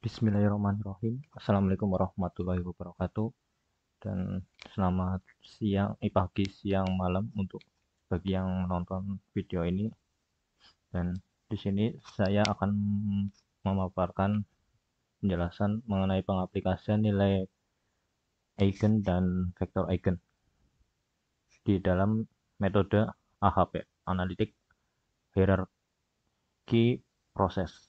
Bismillahirrahmanirrahim. Assalamualaikum warahmatullahi wabarakatuh. Dan selamat siang, pagi, siang, malam untuk bagi yang menonton video ini. Dan di sini saya akan memaparkan penjelasan mengenai pengaplikasian nilai eigen dan vektor eigen di dalam metode AHP, Analytic Hierarchy Process.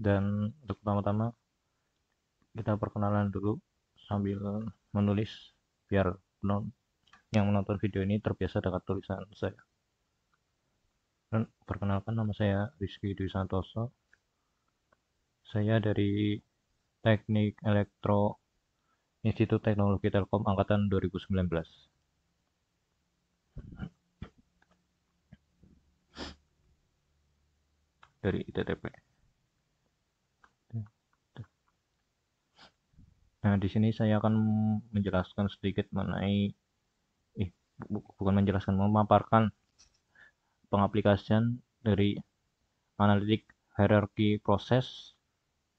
Dan untuk pertama-tama kita perkenalan dulu sambil menulis biar yang menonton video ini terbiasa dengan tulisan saya. Dan perkenalkan, nama saya Rizky Dwi Santoso. Saya dari Teknik Elektro Institut Teknologi Telkom angkatan 2019. Dari ITTP. Nah, di sini saya akan menjelaskan sedikit mengenai memaparkan pengaplikasian dari Analytic Hierarchy Process,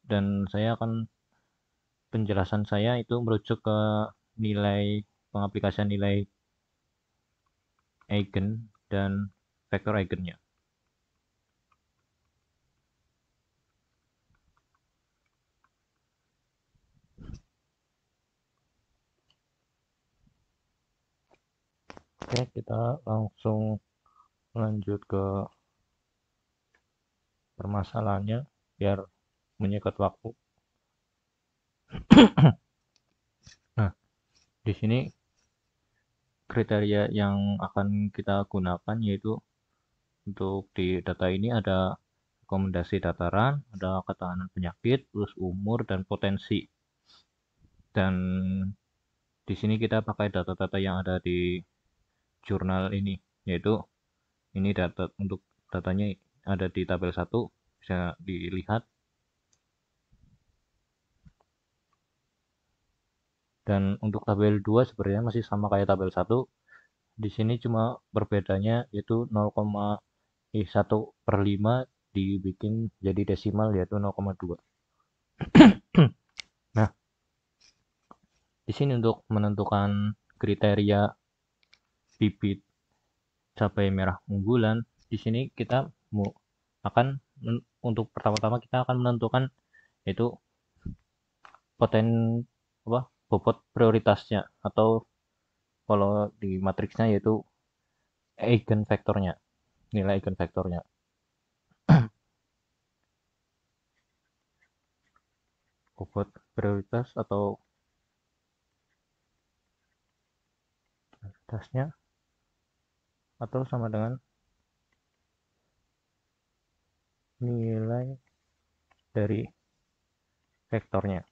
dan penjelasan saya itu merujuk ke nilai pengaplikasian nilai eigen dan vektor eigennya. Oke, kita langsung lanjut ke permasalahannya biar menyikat waktu. Nah, di sini kriteria yang akan kita gunakan yaitu untuk di data ini ada rekomendasi dataran, ada ketahanan penyakit, terus umur dan potensi. Dan di sini kita pakai data-data yang ada di jurnal ini, yaitu ini untuk datanya ada di tabel 1, bisa dilihat. Dan untuk tabel 2 sebenarnya masih sama kayak tabel 1. Di sini cuma berbedanya yaitu 0,1/5 dibikin jadi desimal yaitu 0,2. Nah, di sini untuk menentukan kriteria bibit cabai merah unggulan, di sini kita untuk pertama-tama kita akan menentukan yaitu bobot prioritasnya, atau kalau di matriksnya yaitu eigenvektornya, nilai eigenvektornya. Bobot prioritas atau prioritasnya atau sama dengan nilai dari vektornya.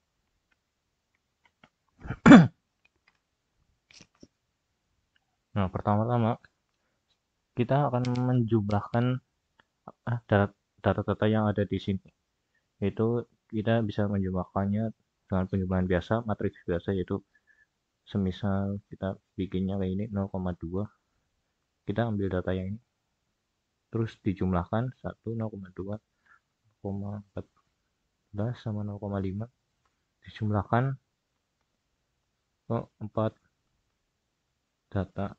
Nah, pertama-tama kita akan menjumlahkan data-data yang ada di sini. Itu kita bisa menjumlahkannya dengan penjumlahan biasa, matriks biasa, yaitu semisal kita bikinnya kayak ini 0,2, kita ambil data yang ini terus dijumlahkan 1, 0,2, 0,14 sama 0,5 dijumlahkan ke 4 data.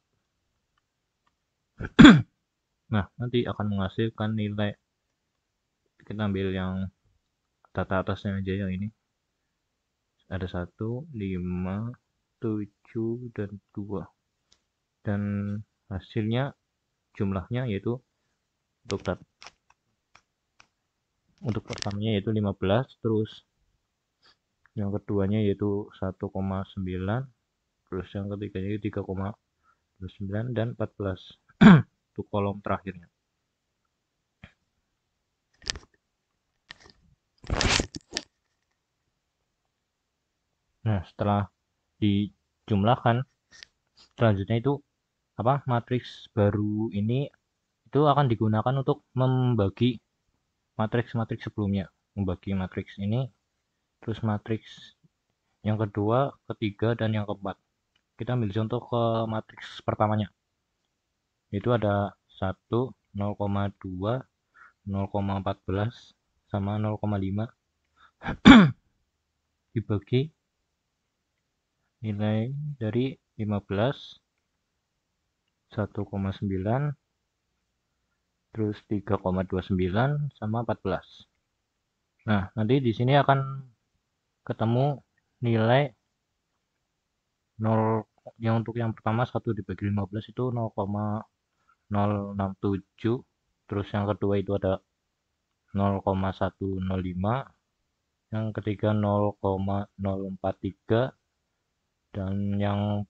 Nah, nanti akan menghasilkan nilai. Kita ambil yang data atasnya aja, yang ini ada 1, 5, 7, dan 2, dan hasilnya jumlahnya yaitu untuk pertamanya yaitu 15, terus yang keduanya yaitu 1,9, terus yang ketiganya 3,9 dan 14 untuk kolom terakhirnya. Nah, setelah dijumlahkan, selanjutnya itu matriks baru ini itu akan digunakan untuk membagi matriks-matriks sebelumnya, membagi matriks ini, terus matriks yang kedua, ketiga, dan yang keempat. Kita ambil contoh ke matriks pertamanya, itu ada 1, 0,2, 0,14 sama 0,5. dibagi nilai dari 15, 1,9, terus 3,29 sama 14. Nah, nanti di sini akan ketemu nilai 0 yang untuk yang pertama 1 dibagi 15 itu 0,067, terus yang kedua itu ada 0,105, yang ketiga 0,043, dan yang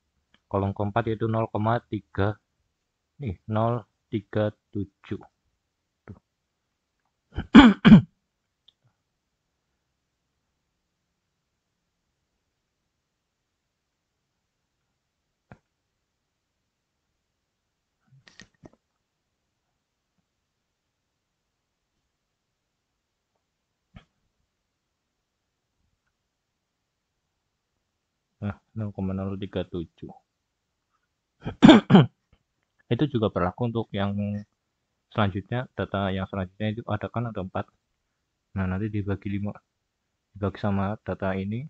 kolom keempat yaitu 0,037. Nah, 0,037. Itu juga berlaku untuk yang selanjutnya, data yang selanjutnya itu ada kan ada 4. Nah, nanti dibagi 5, dibagi sama data ini,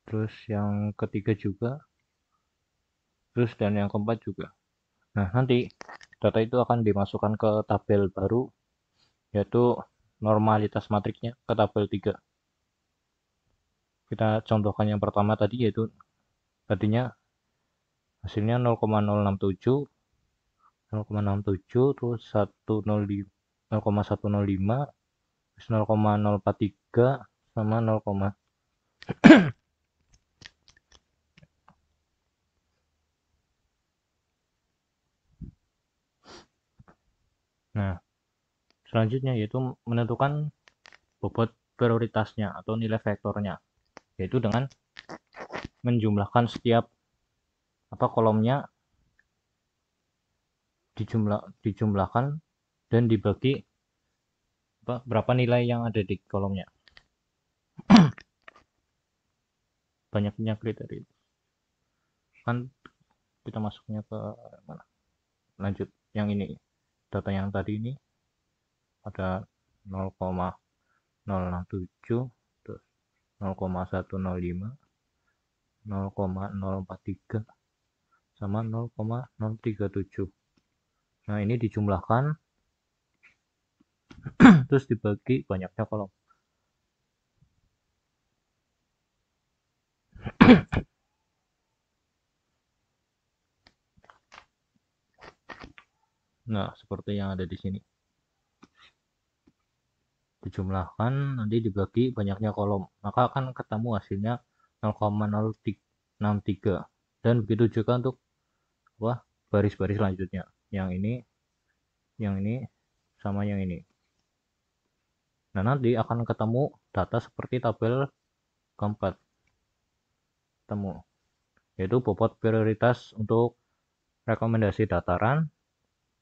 terus yang ketiga juga, terus dan yang keempat juga. Nah, nanti data itu akan dimasukkan ke tabel baru, yaitu normalitas matriksnya ke tabel 3. Kita contohkan yang pertama tadi, yaitu tadinya hasilnya 0,067, 0,67, terus 105, 0,105, terus 0,043 sama 0, nah selanjutnya yaitu menentukan bobot prioritasnya atau nilai vektornya, yaitu dengan menjumlahkan setiap kolomnya, dijumlahkan dan dibagi berapa nilai yang ada di kolomnya. Banyaknya kriteria kan kita masuknya ke mana, lanjut yang ini, data yang tadi ini ada 0,067, terus 0,105, 0,043 sama 0,037. Nah, ini dijumlahkan terus dibagi banyaknya kolom. Nah, seperti yang ada di sini. Dijumlahkan, nanti dibagi banyaknya kolom. Maka akan ketemu hasilnya 0,063. Dan begitu juga untuk baris-baris selanjutnya. Yang ini, sama yang ini. Nah, nanti akan ketemu data seperti tabel keempat. Ketemu. Yaitu bobot prioritas untuk rekomendasi dataran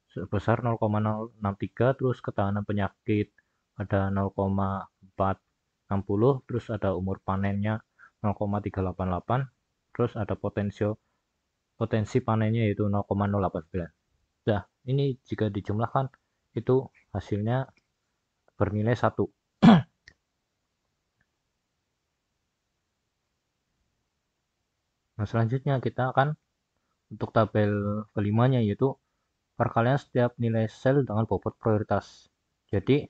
sebesar 0,063, terus ketahanan penyakit ada 0,460, terus ada umur panennya 0,388, terus ada potensi panennya yaitu 0,089. Nah, ini jika dijumlahkan itu hasilnya bernilai 1. Nah, selanjutnya kita akan untuk tabel kelimanya, yaitu perkalian setiap nilai sel dengan bobot prioritas. Jadi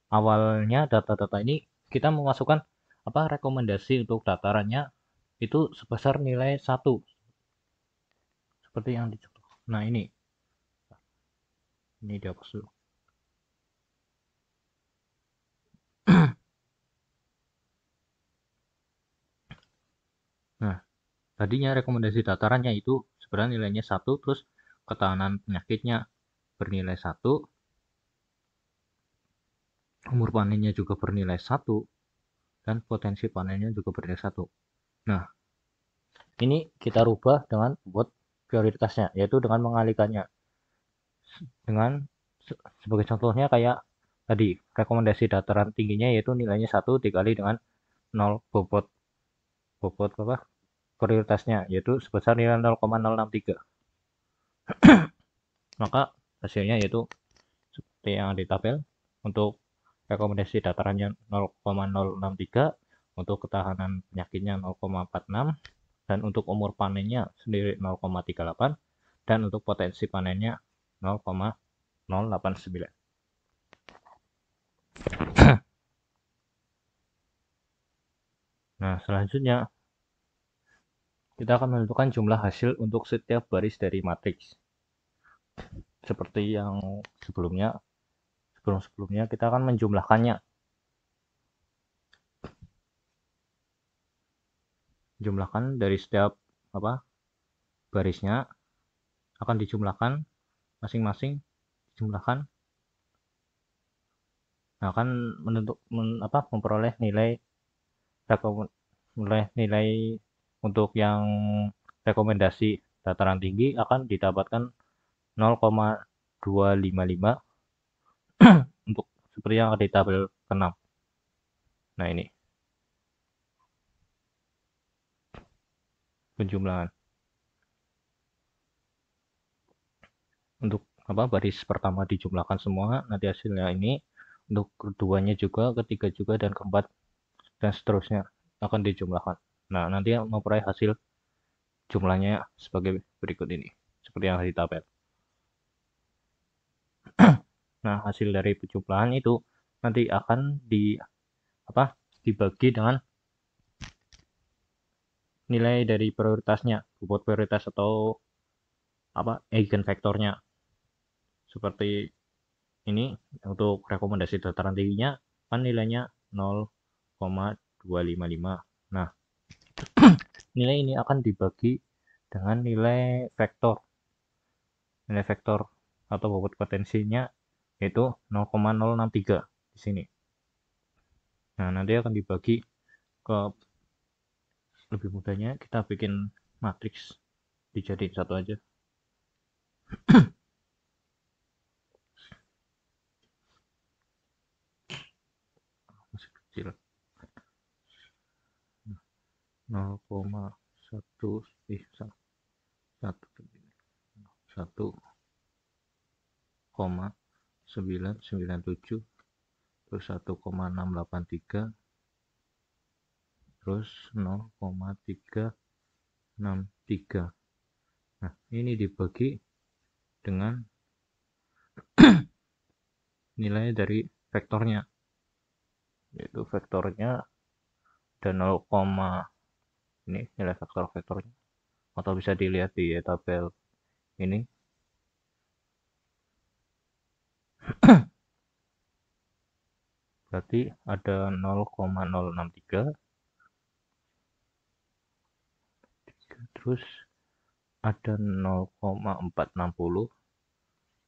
awalnya data-data ini kita memasukkan rekomendasi untuk datarannya itu sebesar nilai 1 seperti yang dicontoh. Nah, ini dihapus dulu. Nah, tadinya rekomendasi datarannya itu sebenarnya nilainya 1, terus ketahanan penyakitnya bernilai 1, umur panennya juga bernilai 1, dan potensi panennya juga bernilai 1. Nah, ini kita rubah dengan buat prioritasnya, yaitu dengan mengalihkannya. Dengan sebagai contohnya kayak tadi, rekomendasi dataran tingginya yaitu nilainya 1 dikali dengan 0 bobot prioritasnya, yaitu sebesar nilai 0,063. Maka hasilnya yaitu seperti yang di tabel. Untuk rekomendasi datarannya 0,063, untuk ketahanan penyakitnya 0,46, dan untuk umur panennya sendiri 0,38, dan untuk potensi panennya 0,089. Nah, selanjutnya kita akan menentukan jumlah hasil untuk setiap baris dari matriks. Seperti yang sebelum-sebelumnya kita akan menjumlahkannya. Jumlahkan dari setiap barisnya akan dijumlahkan masing-masing, dijumlahkan. Nah, akan memperoleh nilai untuk yang rekomendasi dataran tinggi akan didapatkan 0,255 untuk seperti yang ada di tabel ke-6. Nah, ini penjumlahan untuk baris pertama dijumlahkan semua, nanti hasilnya ini. Untuk keduanya juga, ketiga juga, dan keempat dan seterusnya akan dijumlahkan. Nah, nanti memperoleh hasil jumlahnya sebagai berikut ini, seperti yang ada di tabel. Nah, hasil dari penjumlahan itu nanti akan dibagi dengan nilai dari prioritasnya, bobot prioritas atau eigenvektornya. Seperti ini untuk rekomendasi dataran tingginya kan nilainya 0,255. Nah, nilai ini akan dibagi dengan nilai vektor. Nilai vektor atau bobot potensinya yaitu 0,063 di sini. Nah, nanti akan dibagi ke, lebih mudahnya kita bikin matriks dijadiin satu aja. Masih kecil. 0,1 1,997 terus 1,683 terus 0,363. Nah, ini dibagi dengan nilai dari vektornya, yaitu vektornya ada 0, ini nilai vektornya, atau bisa dilihat di tabel ini. Berarti ada 0,063, terus ada 0,460,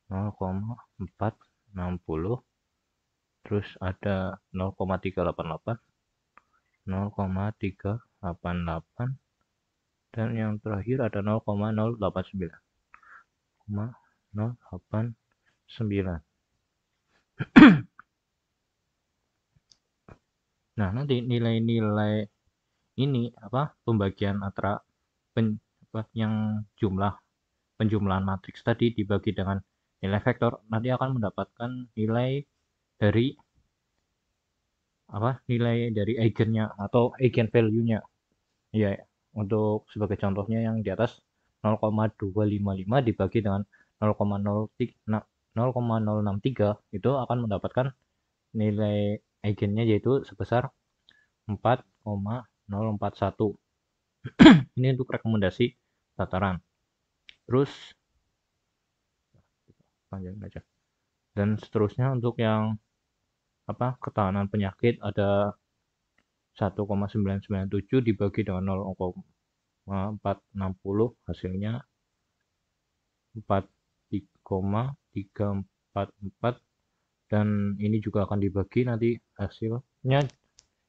0,460, terus ada 0,388, 0,388, dan yang terakhir ada 0,089. Nah, nanti nilai-nilai ini pembagian antara yang penjumlahan matriks tadi dibagi dengan nilai vektor, nanti akan mendapatkan nilai dari eigennya atau eigenvalue-nya. Ya, untuk sebagai contohnya yang di atas 0,255 dibagi dengan 0,063 itu akan mendapatkan nilai eigennya yaitu sebesar 4,041. Ini untuk rekomendasi dataran. Terus panjang aja. Dan seterusnya untuk yang ketahanan penyakit ada 1,997 dibagi dengan 0,460 hasilnya 4,344, dan ini juga akan dibagi nanti hasilnya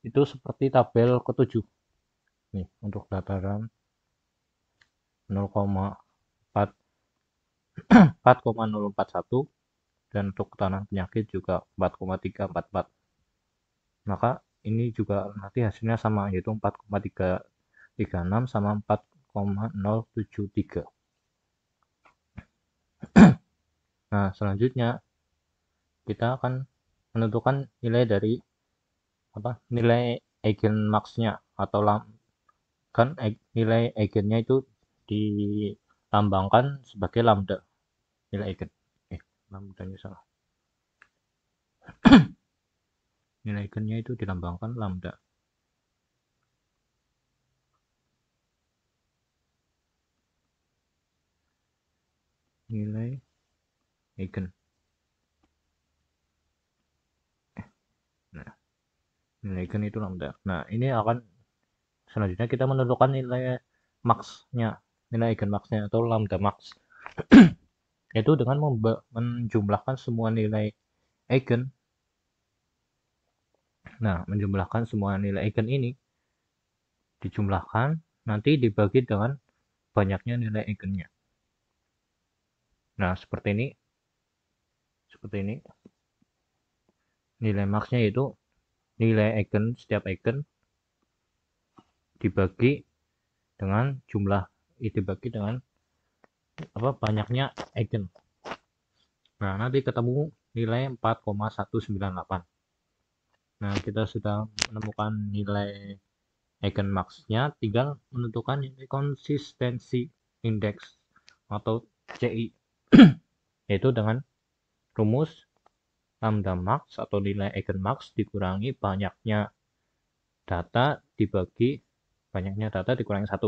itu seperti tabel ke-7 nih, untuk dataran 4,041, dan untuk ketahanan penyakit juga 4,344. Maka ini juga nanti hasilnya sama, yaitu 4,336 sama 4,073. Nah, selanjutnya kita akan menentukan nilai dari nilai eigenmax-nya atau kan nilai eigennya itu dilambangkan sebagai lambda, nilai eigen lambdanya salah, nilai eigennya itu dilambangkan lambda. Nilai eigen. Nah, nilai eigen itu lambda. Nah, ini akan selanjutnya kita menentukan nilai max-nya, nilai eigen max-nya atau lambda max. Yaitu dengan menjumlahkan semua nilai eigen. Nah, menjumlahkan semua nilai eigen ini dijumlahkan nanti dibagi dengan banyaknya nilai eigennya. Nah, seperti ini. Nilai max-nya yaitu nilai eigen, setiap eigen dibagi dengan banyaknya eigen. Nah, nanti ketemu nilai 4,198. Nah, kita sudah menemukan nilai eigen max-nya, tinggal menentukan nilai konsistensi indeks atau CI, yaitu dengan rumus lambda max atau nilai eigen max dikurangi banyaknya data dikurangi 1.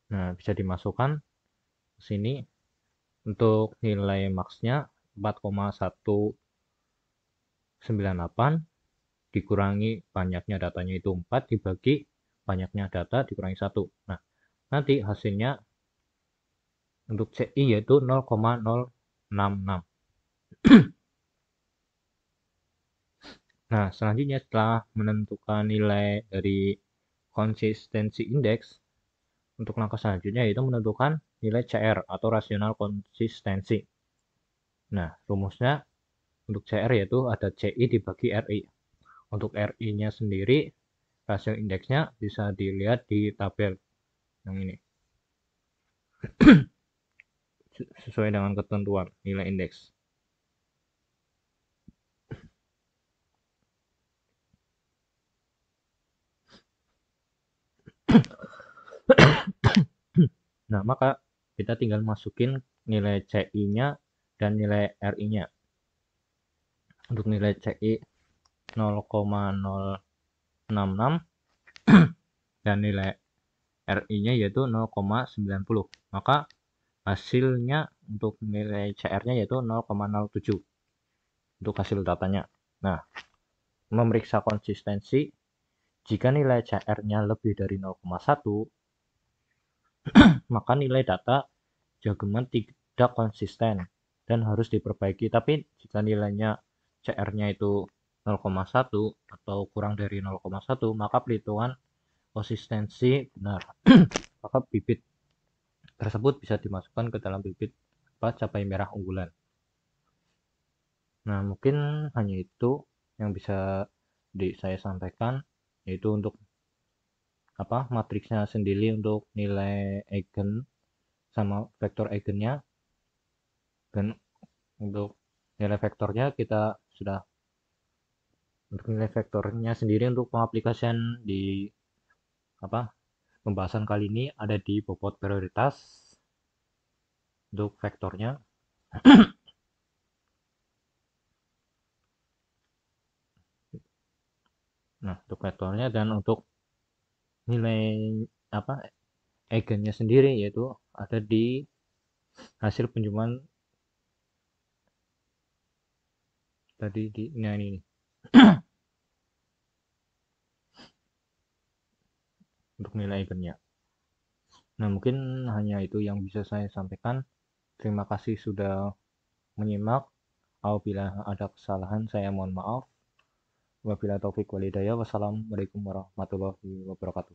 Nah, bisa dimasukkan ke sini untuk nilai max-nya 4,198 dikurangi banyaknya datanya itu 4 dibagi banyaknya data dikurangi 1. Nah, nanti hasilnya untuk CI yaitu 0,066. Nah, selanjutnya setelah menentukan nilai dari konsistensi indeks, untuk langkah selanjutnya yaitu menentukan nilai CR atau rasional konsistensi. Nah, rumusnya untuk CR yaitu ada CI dibagi RI. Untuk RI-nya sendiri, rasio indeksnya bisa dilihat di tabel yang ini. Sesuai dengan ketentuan nilai indeks. Nah, maka kita tinggal masukin nilai CI-nya dan nilai RI-nya. Untuk nilai CI 0,066 dan nilai RI-nya yaitu 0,90. Maka hasilnya untuk nilai CR-nya yaitu 0,07 untuk hasil datanya. Nah, memeriksa konsistensi, jika nilai CR-nya lebih dari 0,1, maka nilai data jageman tidak konsisten dan harus diperbaiki. Tapi jika nilainya CR-nya itu 0,1 atau kurang dari 0,1, maka perhitungan konsistensi benar. Maka bibit tersebut bisa dimasukkan ke dalam bibit cabai merah unggulan. Nah, mungkin hanya itu yang bisa saya sampaikan, yaitu untuk matriksnya sendiri untuk nilai eigen sama vektor eigennya, dan untuk nilai vektornya kita sudah untuk nilai vektornya sendiri untuk pengaplikasian di pembahasan kali ini ada di bobot prioritas untuk vektornya. Nah, untuk vektornya dan untuk nilai eigennya sendiri yaitu ada di hasil penjumlahan tadi di ini. Untuk nilai eigennya. Nah, mungkin hanya itu yang bisa saya sampaikan. Terima kasih sudah menyimak. Apabila ada kesalahan, saya mohon maaf. Wabillahi taufiq walhidayah. Wassalamualaikum warahmatullahi wabarakatuh.